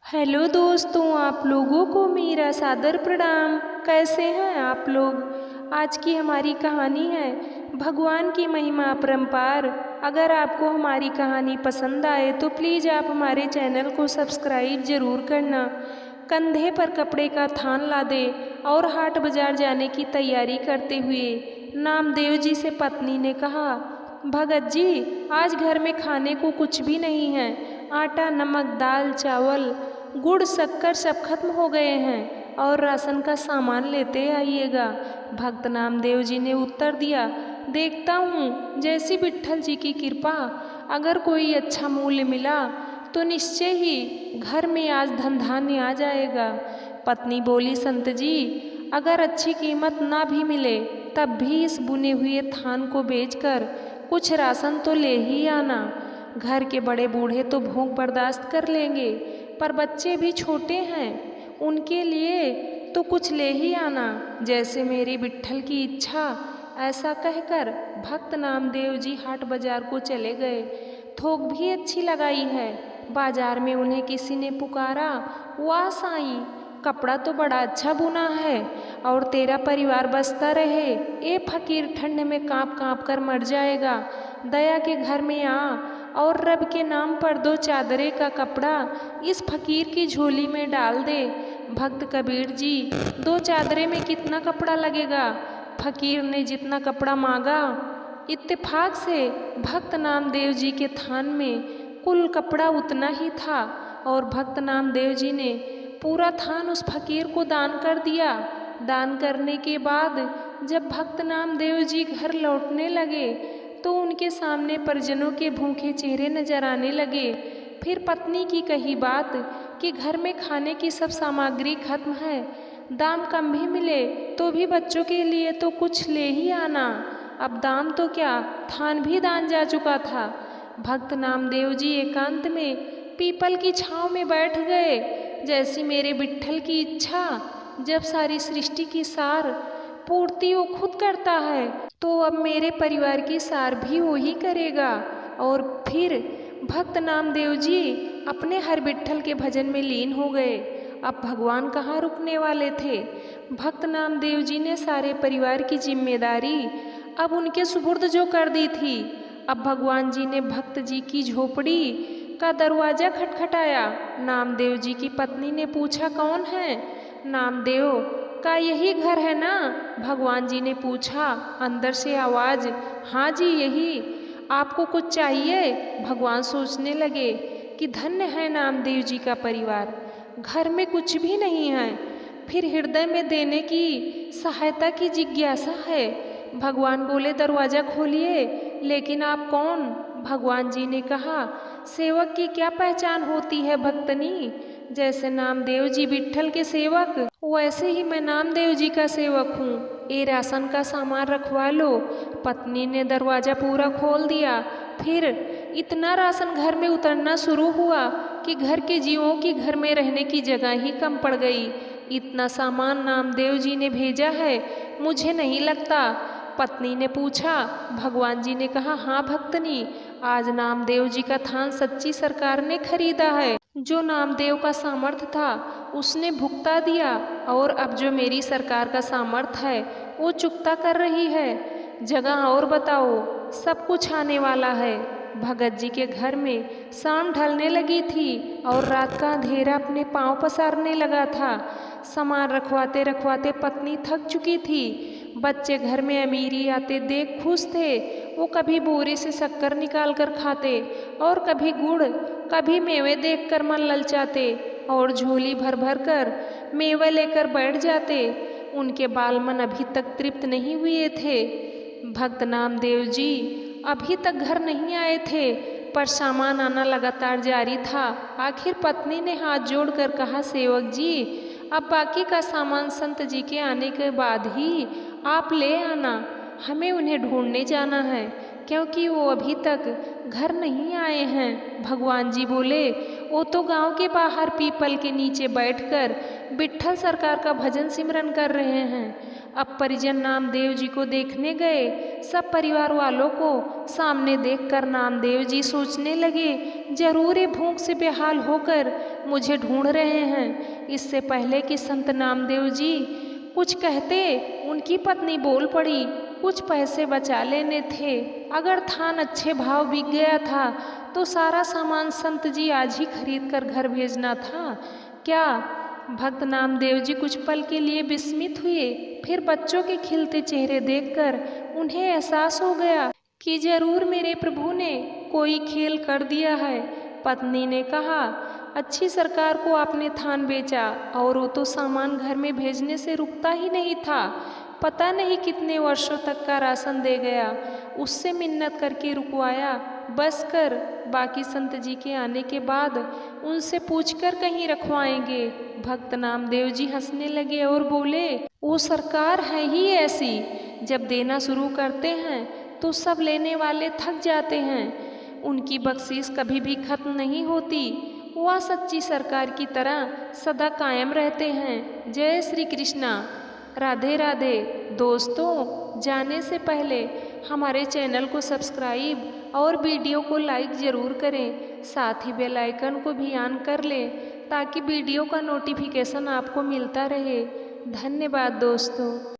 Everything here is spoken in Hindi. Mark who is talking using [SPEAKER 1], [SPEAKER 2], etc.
[SPEAKER 1] हेलो दोस्तों, आप लोगों को मेरा सादर प्रणाम। कैसे हैं आप लोग। आज की हमारी कहानी है भगवान की महिमा अपरंपार। अगर आपको हमारी कहानी पसंद आए तो प्लीज़ आप हमारे चैनल को सब्सक्राइब ज़रूर करना। कंधे पर कपड़े का थान लादे और हाट बाजार जाने की तैयारी करते हुए नामदेव जी से पत्नी ने कहा, भगत जी, आज घर में खाने को कुछ भी नहीं है। आटा, नमक, दाल, चावल, गुड़, शक्कर सब खत्म हो गए हैं और राशन का सामान लेते आइएगा। भक्त नामदेव जी ने उत्तर दिया, देखता हूँ, जैसी विट्ठल जी की कृपा। अगर कोई अच्छा मूल्य मिला तो निश्चय ही घर में आज धन धान्य आ जाएगा। पत्नी बोली, संत जी, अगर अच्छी कीमत ना भी मिले तब भी इस बुने हुए थान को बेचकर कुछ राशन तो ले ही आना। घर के बड़े बूढ़े तो भूख बर्दाश्त कर लेंगे, पर बच्चे भी छोटे हैं, उनके लिए तो कुछ ले ही आना, जैसे मेरी विट्ठल की इच्छा। ऐसा कहकर भक्त नामदेव जी हाट बाजार को चले गए। थोक भी अच्छी लगाई है। बाजार में उन्हें किसी ने पुकारा, वाह साईं, कपड़ा तो बड़ा अच्छा बुना है और तेरा परिवार बसता रहे। ए फकीर, ठंड में कांप कांप कर मर जाएगा। दया के घर में आ और रब के नाम पर 2 चादरे का कपड़ा इस फकीर की झोली में डाल दे। भक्त कबीर जी, 2 चादरे में कितना कपड़ा लगेगा। फकीर ने जितना कपड़ा मांगा, इत्तेफाक से भक्त नामदेव जी के थान में कुल कपड़ा उतना ही था और भक्त नामदेव जी ने पूरा थान उस फकीर को दान कर दिया। दान करने के बाद जब भक्त नामदेव जी घर लौटने लगे तो उनके सामने परिजनों के भूखे चेहरे नजर आने लगे। फिर पत्नी की कही बात कि घर में खाने की सब सामग्री खत्म है, दाम कम भी मिले तो भी बच्चों के लिए तो कुछ ले ही आना। अब दाम तो क्या, थान भी दान जा चुका था। भक्त नामदेव जी एकांत में पीपल की छांव में बैठ गए। जैसी मेरे विट्ठल की इच्छा, जब सारी सृष्टि की सार पूर्ति वो खुद करता है तो अब मेरे परिवार की सार भी वो ही करेगा। और फिर भक्त नामदेव जी अपने हर विट्ठल के भजन में लीन हो गए। अब भगवान कहाँ रुकने वाले थे। भक्त नामदेव जी ने सारे परिवार की जिम्मेदारी अब उनके सुपुर्द जो कर दी थी। अब भगवान जी ने भक्त जी की झोपड़ी का दरवाजा खटखटाया। नामदेव जी की पत्नी ने पूछा, कौन है। नामदेव का यही घर है ना। भगवान जी ने पूछा। अंदर से आवाज, हाँ जी यही। आपको कुछ चाहिए। भगवान सोचने लगे कि धन्य है नामदेव जी का परिवार, घर में कुछ भी नहीं है, फिर हृदय में देने की सहायता की जिज्ञासा है। भगवान बोले, दरवाजा खोलिए। लेकिन आप कौन। भगवान जी ने कहा, सेवक की क्या पहचान होती है भक्तनी। जैसे नामदेव जी विट्ठल के सेवक, वैसे ही मैं नामदेव जी का सेवक हूँ। ये राशन का सामान रखवा लो। पत्नी ने दरवाजा पूरा खोल दिया। फिर इतना राशन घर में उतरना शुरू हुआ कि घर के जीवों की घर में रहने की जगह ही कम पड़ गई। इतना सामान नामदेव जी ने भेजा है, मुझे नहीं लगता। पत्नी ने पूछा। भगवान जी ने कहा, हाँ भक्तनी, आज नामदेव जी का थान सच्ची सरकार ने खरीदा है। जो नामदेव का सामर्थ्य था उसने भुगता दिया और अब जो मेरी सरकार का सामर्थ्य है वो चुकता कर रही है। जगह और बताओ, सब कुछ आने वाला है। भगत जी के घर में शाम ढलने लगी थी और रात का अंधेरा अपने पांव पसारने लगा था। सामान रखवाते रखवाते पत्नी थक चुकी थी। बच्चे घर में अमीरी आते देख खुश थे। वो कभी बोरे से शक्कर निकाल कर खाते और कभी गुड़, कभी मेवे देखकर मन ललचाते और झोली भर भर कर मेवे लेकर बैठ जाते। उनके बाल मन अभी तक तृप्त नहीं हुए थे। भक्त नामदेव जी अभी तक घर नहीं आए थे, पर सामान आना लगातार जारी था। आखिर पत्नी ने हाथ जोड़कर कहा, सेवक जी, अब बाकी का सामान संत जी के आने के बाद ही आप ले आना। हमें उन्हें ढूंढने जाना है क्योंकि वो अभी तक घर नहीं आए हैं। भगवान जी बोले, वो तो गांव के बाहर पीपल के नीचे बैठकर विट्ठल सरकार का भजन सिमरन कर रहे हैं। अब परिजन नामदेव जी को देखने गए। सब परिवार वालों को सामने देखकर नामदेव जी सोचने लगे, जरूर ये भूख से बेहाल होकर मुझे ढूंढ रहे हैं। इससे पहले कि संत नामदेव जी कुछ कहते, उनकी पत्नी बोल पड़ी, कुछ पैसे बचा लेने थे। अगर थान अच्छे भाव बिक गया था तो सारा सामान संत जी आज ही खरीद कर घर भेजना था क्या? भक्त नामदेव जी कुछ पल के लिए विस्मित हुए, फिर बच्चों के खिलते चेहरे देखकर उन्हें एहसास हो गया कि जरूर मेरे प्रभु ने कोई खेल कर दिया है। पत्नी ने कहा, अच्छी सरकार को आपने थान बेचा और वो तो सामान घर में भेजने से रुकता ही नहीं था। पता नहीं कितने वर्षों तक का राशन दे गया, उससे मिन्नत करके रुकवाया। बस कर, बाकी संत जी के आने के बाद उनसे पूछकर कहीं रखवाएंगे। भक्त नामदेव जी हंसने लगे और बोले, वो सरकार है ही ऐसी, जब देना शुरू करते हैं तो सब लेने वाले थक जाते हैं। उनकी बख्शीश कभी भी खत्म नहीं होती। वह सच्ची सरकार की तरह सदा कायम रहते हैं। जय श्री कृष्णा। राधे राधे। दोस्तों, जाने से पहले हमारे चैनल को सब्सक्राइब और वीडियो को लाइक ज़रूर करें। साथ ही बेल आइकन को भी ऑन कर लें ताकि वीडियो का नोटिफिकेशन आपको मिलता रहे। धन्यवाद दोस्तों।